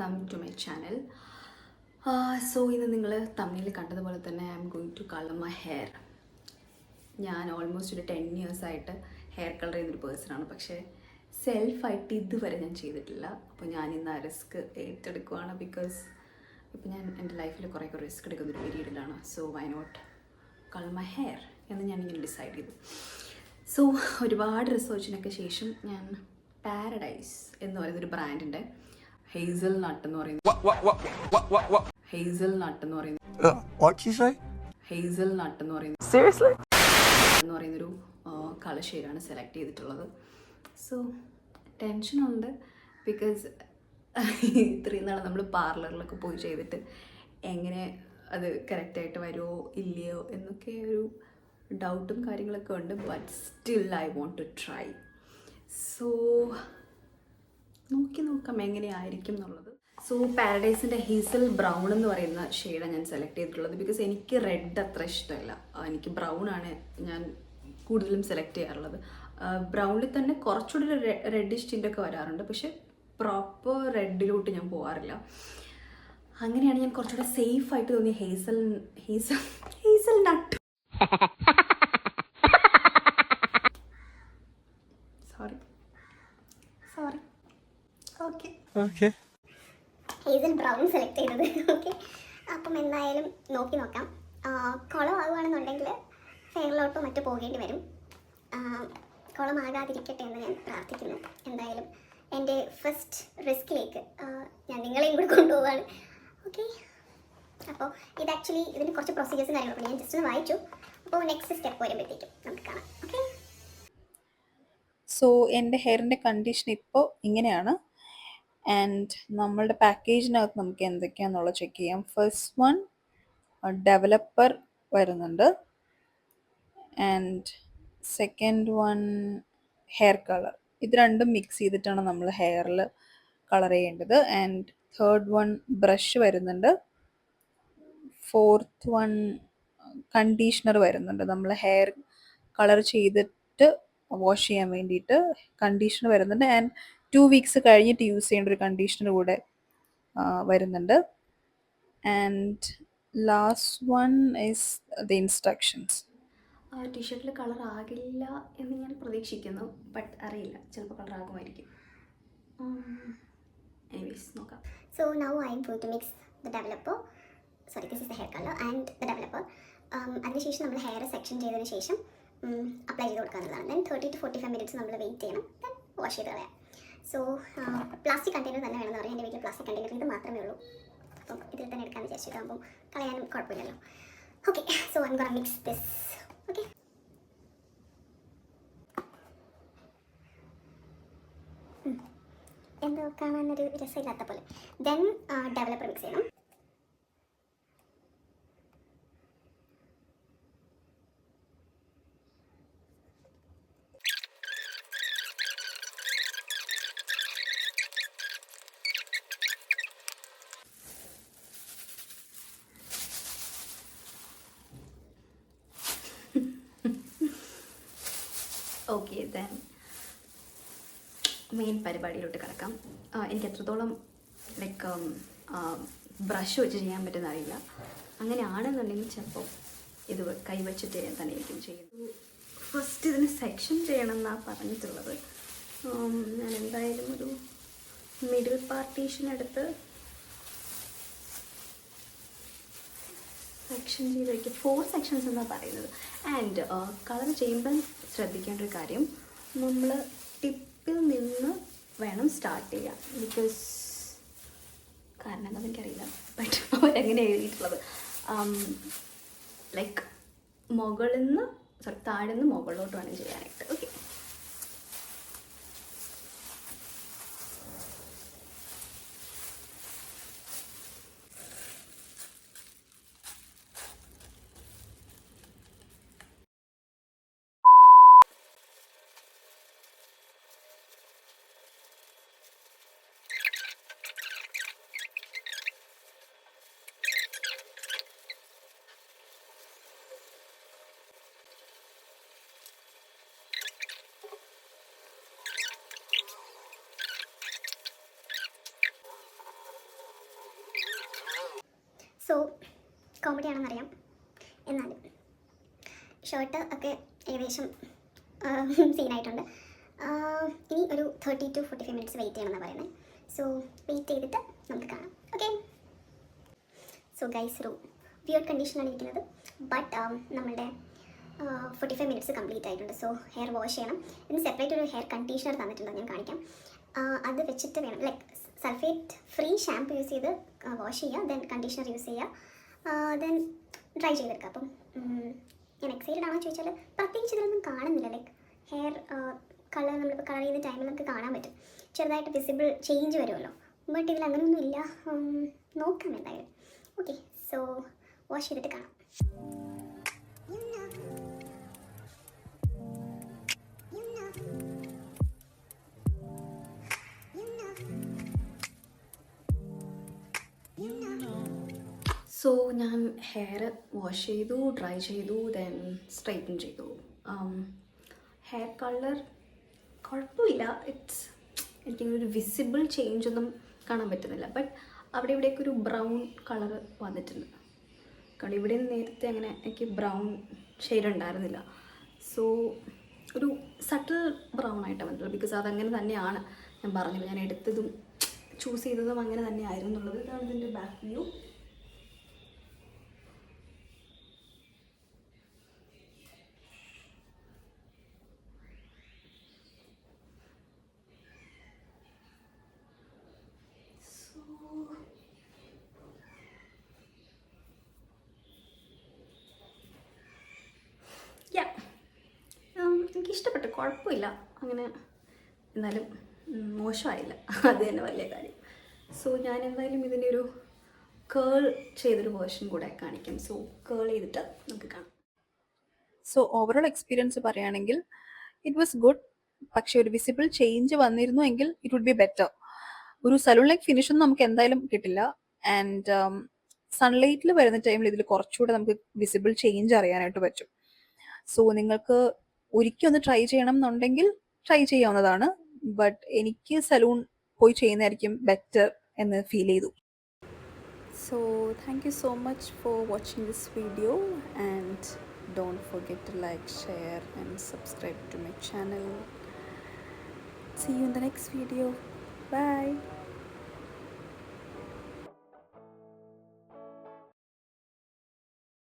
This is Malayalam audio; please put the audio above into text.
Welcome to my channel. So ഇന്ന് നിങ്ങൾ തമ്മിൽ കണ്ടതുപോലെ തന്നെ I am going to colour my hair. ഞാൻ ഓൾമോസ്റ്റ് ഒരു 10 years ആയിട്ട് ഹെയർ കളർ ചെയ്യുന്നൊരു പേഴ്സണാണ്, പക്ഷേ സെൽഫായിട്ട് ഇതുവരെ ഞാൻ ചെയ്തിട്ടില്ല. അപ്പോൾ ഞാൻ ഇന്ന് ആ റിസ്ക് ഏറ്റെടുക്കുവാണ്. ബിക്കോസ് ഇപ്പോൾ ഞാൻ എൻ്റെ ലൈഫിൽ കുറേ റിസ്ക് എടുക്കുന്നൊരു പീരീഡിലാണ്. So why not colour my hair എന്ന് ഞാനിങ്ങനെ ഡിസൈഡ് ചെയ്തു. സോ ഒരുപാട് റിസർച്ചിനൊക്കെ ശേഷം ഞാൻ പാരഡൈസ് എന്ന് പറയുന്നൊരു ബ്രാൻഡിൻ്റെ ഹേസൽ നട്ട് എന്ന് പറയുന്നത് ഹേസൽ നട്ട് എന്ന് പറയുന്നൊരു കളർ ഷെയ്ഡാണ് സെലക്ട് ചെയ്തിട്ടുള്ളത്. സോ ടെൻഷനുണ്ട്, ബിക്കോസ് ഇത്രയും നാൾ നമ്മൾ പാർലറിലൊക്കെ പോയി ചെയ്തിട്ട് എങ്ങനെ അത് കറക്റ്റായിട്ട് വരുമോ ഇല്ലയോ എന്നൊക്കെ ഒരു ഡൗട്ടും കാര്യങ്ങളൊക്കെ ഉണ്ട്. But still I want to try. So നോക്കാം എങ്ങനെയായിരിക്കും എന്നുള്ളത്. സോ പാരഡൈസിൻ്റെ ഹീസൽ ബ്രൗൺ എന്ന് പറയുന്ന ഷെയ്ഡാണ് ഞാൻ സെലക്ട് ചെയ്തിട്ടുള്ളത്. ബിക്കോസ് എനിക്ക് റെഡ് അത്ര ഇഷ്ടമല്ല, എനിക്ക് ബ്രൗൺ ആണ് ഞാൻ കൂടുതലും സെലക്ട് ചെയ്യാറുള്ളത്. ബ്രൗണിൽ തന്നെ കുറച്ചുകൂടി റെഡിഷ് ടിൻ്റൊക്കെ വരാറുണ്ട്, പക്ഷെ പ്രോപ്പർ റെഡിലോട്ട് ഞാൻ പോകാറില്ല. അങ്ങനെയാണ് ഞാൻ കുറച്ചുകൂടെ സേഫായിട്ട് തോന്നിയ hazel nut sorry okay hazel brown select ചെയ്തത്. ഓക്കെ, അപ്പം എന്തായാലും നോക്കാം. കുളമാകുകയാണെന്നുണ്ടെങ്കിൽ ഫെയറിലോട്ടോ മറ്റോ പോകേണ്ടി വരും. കുളമാകാതിരിക്കട്ടെ എന്ന് ഞാൻ പ്രാർത്ഥിക്കുന്നു. എന്തായാലും എൻ്റെ ഫസ്റ്റ് റിസ്കിലേക്ക് ഞാൻ നിങ്ങളെയും കൂടി കൊണ്ടുപോവാണ്. ഓക്കെ, അപ്പോൾ ഇത് ആക്ച്വലി ഇതിന് കുറച്ച് പ്രൊസീജിയേഴ്സും കാര്യങ്ങളൊക്കെ ഞാൻ ജസ്റ്റ് ഒന്ന് വായിച്ചു. അപ്പോൾ നെക്സ്റ്റ് സ്റ്റെപ്പ് വരുമ്പോഴത്തേക്കും നമുക്ക് കാണാം. ഓക്കെ, സോ എൻ്റെ ഹെയറിൻ്റെ കണ്ടീഷൻ ഇപ്പോൾ ഇങ്ങനെയാണ്. ആൻഡ് നമ്മളുടെ പാക്കേജിനകത്ത് നമുക്ക് എന്തൊക്കെയാണെന്നുള്ളത് ചെക്ക് ചെയ്യാം. ഫസ്റ്റ് വൺ ഡെവലപ്പർ വരുന്നുണ്ട്. And second one hair colour. ഇത് രണ്ടും മിക്സ് ചെയ്തിട്ടാണ് നമ്മൾ ഹെയറിൽ കളർ ചെയ്യേണ്ടത്. ആൻഡ് തേർഡ് വൺ ബ്രഷ് വരുന്നുണ്ട്. ഫോർത്ത് വൺ കണ്ടീഷണർ വരുന്നുണ്ട്. നമ്മൾ ഹെയർ കളർ ചെയ്തിട്ട് വാഷ് ചെയ്യാൻ വേണ്ടിയിട്ട് കണ്ടീഷണർ വരുന്നുണ്ട്. ആൻഡ് 2 weeks കഴിഞ്ഞിട്ട് യൂസ് ചെയ്യേണ്ട ഒരു കണ്ടീഷണർ കൂടെ വരുന്നുണ്ട്. And last one is the instructions. ടീഷർട്ടിൽ കളർ ആകില്ല എന്ന് ഞാൻ പ്രതീക്ഷിക്കുന്നു, ബട്ട് അറിയില്ല, ചിലപ്പോൾ കളർ ആകുമായിരിക്കും. എനിവേസ് നോക്കാം. so now I am going to mix the developer. Sorry, this is the hair color and the developer. അതിനുശേഷം നമ്മൾ ഹെയർ സെക്ഷൻ ചെയ്തതിന് ശേഷം അപ്ലൈ ചെയ്ത് കൊടുക്കാനുള്ളതാണ്. ദെൻ 30 to 45 minutes നമ്മൾ വെയിറ്റ് ചെയ്യണം. ദെൻ വാഷ് ചെയ്ത് കളയാം. സോ പ്ലാസ്റ്റിക് കണ്ടെയ്നർ തന്നെ വേണമെന്ന് പറയാം. എൻ്റെ വീട്ടിൽ പ്ലാസ്റ്റിക് കണ്ടെയ്നർ ഇത് മാത്രമേ ഉള്ളൂ. അപ്പം ഇതിൽ തന്നെ എടുക്കാമെന്ന് വിചാരിച്ചിട്ടാകുമ്പോൾ കളയാനും കുഴപ്പമില്ലല്ലോ. Okay, so I M gonna mix this. Okay, എന്തോ കാണാനൊരു രസമില്ലാത്ത പോലെ. ദെൻ ഡെവലപ്പർ മിക്സ് ചെയ്യണം. ഓക്കെ, ദെൻ മെയിൻ പരിപാടിയിലോട്ട് കിടക്കാം. എനിക്ക് എത്രത്തോളം ലൈക്ക് ബ്രഷ് വെച്ച് ചെയ്യാൻ പറ്റുന്ന അറിയില്ല. അങ്ങനെയാണെന്നുണ്ടെങ്കിൽ ചിലപ്പോൾ ഇത് കൈവച്ചിട്ട് തന്നെ ആയിരിക്കും ചെയ്യുന്നത്. ഫസ്റ്റ് ഇതിന് സെക്ഷൻ ചെയ്യണം എന്നാണ് പറഞ്ഞിട്ടുള്ളത്. ഞാൻ എന്തായാലും ഒരു മിഡിൽ പാർട്ടീഷൻ എടുത്ത് സെക്ഷൻ ചെയ്ത് വയ്ക്കും. 4 sections എന്നാണ് പറയുന്നത്. ആൻഡ് കളർ ചെയ്യുമ്പം ശ്രദ്ധിക്കേണ്ട ഒരു കാര്യം, നമ്മൾ ടിപ്പിൽ നിന്ന് വേണം സ്റ്റാർട്ട് ചെയ്യാൻ. ബിക്കോസ് കാരണം എന്താണെന്ന് എനിക്കറിയില്ല, ബട്ട് അവരെങ്ങനെ എഴുതിയിട്ടുള്ളത് ലൈക്ക് മുകളിൽ നിന്ന് താഴെ നിന്ന് മുകളിലോട്ട് വേണം ചെയ്യാനായിട്ട്. ഓക്കെ, കോമഡി ആണെന്നറിയാം, എന്നാലും ഷർട്ട് ഒക്കെ ഏകദേശം സീനായിട്ടുണ്ട്. ഇനി ഒരു 30 to 45 മിനിറ്റ്സ് വെയിറ്റ് ചെയ്യണമെന്നാണ് പറയുന്നത്. സോ വെയിറ്റ് ചെയ്തിട്ട് നമുക്ക് കാണാം. ഓക്കെ. സോ ഗൈസ്, ഒരു വിയർഡ് കണ്ടീഷനിലാണ് ഇരിക്കുന്നത്. ബട്ട് നമ്മളുടെ 45 മിനിറ്റ്സ് കംപ്ലീറ്റ് ആയിട്ടുണ്ട്. സോ ഹെയർ വാഷ് ചെയ്യണം. ഇതിന് സെപ്പറേറ്റ് ഒരു ഹെയർ കണ്ടീഷണർ തന്നിട്ടുണ്ട്, ഞാൻ കാണിക്കാം. അത് വെച്ചിട്ട് വേണം, like sulphate free shampoo use ചെയ്ത് വാഷ് ചെയ്യുക, ദെൻ കണ്ടീഷണർ യൂസ് ചെയ്യുക, ദെൻ ഡ്രൈ ചെയ്തെടുക്കുക. അപ്പം ഞാൻ എക്സൈറ്റഡ് ആണോ ചോദിച്ചാൽ പ്രത്യേകിച്ച് ഇതിലൊന്നും കാണുന്നില്ല. ലൈക്ക് ഹെയർ കളർ നമ്മളിപ്പോൾ കളർ ചെയ്യുന്ന ടൈമിൽ നമുക്ക് കാണാൻ പറ്റും, ചെറുതായിട്ട് വിസിബിൾ ചേഞ്ച് വരുമല്ലോ. ബട്ട് ഇതിൽ അങ്ങനെയൊന്നും ഇല്ല. നോക്കാം എന്തായാലും. ഓക്കെ, സോ വാഷ് ചെയ്തിട്ട് കാണാം. സോ ഞാൻ ഹെയർ വാഷ് ചെയ്തു, ഡ്രൈ ചെയ്തു, ദെൻ സ്ട്രൈറ്റൻ ചെയ്തു. ഹെയർ കളർ കുഴപ്പമില്ല. എനിക്കിങ്ങനെ ഒരു വിസിബിൾ ചേഞ്ച് ഒന്നും കാണാൻ പറ്റുന്നില്ല. ബട്ട് അവിടെ ഇവിടെയൊക്കെ ഒരു ബ്രൗൺ കളർ വന്നിട്ടുണ്ട്. കാരണം ഇവിടെ നേരത്തെ അങ്ങനെ എനിക്ക് ബ്രൗൺ ഷെയ്ഡ് ഉണ്ടായിരുന്നില്ല. സോ ഒരു സട്ടിൽ ബ്രൗൺ ആയിട്ട് വന്നിട്ടുള്ളത്. ബിക്കോസ് അതങ്ങനെ തന്നെയാണ്, ഞാൻ പറഞ്ഞില്ല, ഞാൻ എടുത്തതും ചൂസ് ചെയ്തതും അങ്ങനെ തന്നെ ആയിരുന്നു എന്നുള്ളത്. ഇതാണ് ഇതിൻ്റെ ബാക്ക് വ്യൂ. എനിക്കിഷ്ടപ്പെട്ടു, കുഴപ്പമില്ല അങ്ങനെ, എന്നാലും മോശമായില്ല, അത് തന്നെ വലിയ കാര്യം. സോ ഞാൻ എന്തായാലും ഇതിൻ്റെ ഒരു കേൾ ചെയ്തൊരു വേർഷൻ കൂടെ കാണിക്കാം. സോ കേൾ ചെയ്തിട്ട് നമുക്ക് കാണാം. സോ ഓവറോൾ എക്സ്പീരിയൻസ് പറയുകയാണെങ്കിൽ ഇറ്റ് വാസ് ഗുഡ്. പക്ഷെ ഒരു വിസിബിൾ ചേഞ്ച് വന്നിരുന്നു എങ്കിൽ ഇറ്റ് വുഡ് ബി ബെറ്റർ. ഒരു സലൂൺ ലൈക്ക് ഫിനിഷൊന്നും നമുക്ക് എന്തായാലും കിട്ടില്ല. ആൻഡ് സൺലൈറ്റിൽ വരുന്ന ടൈമിൽ ഇതിൽ കുറച്ചുകൂടെ നമുക്ക് വിസിബിൾ ചേഞ്ച് അറിയാനായിട്ട് പറ്റും. സോ നിങ്ങൾക്ക് ഒരിക്കൽ ഒന്ന് ട്രൈ ചെയ്യണം എന്നുണ്ടെങ്കിൽ ട്രൈ ചെയ്യാവുന്നതാണ്. ബട്ട് എനിക്ക് സലൂൺ പോയി ചെയ്യുന്നതായിരിക്കും ബെറ്റർ എന്ന് ഫീൽ ചെയ്തു. So thank you so much for watching this video, and don't forget to like, share and subscribe to my channel. See you in the next video. Bye.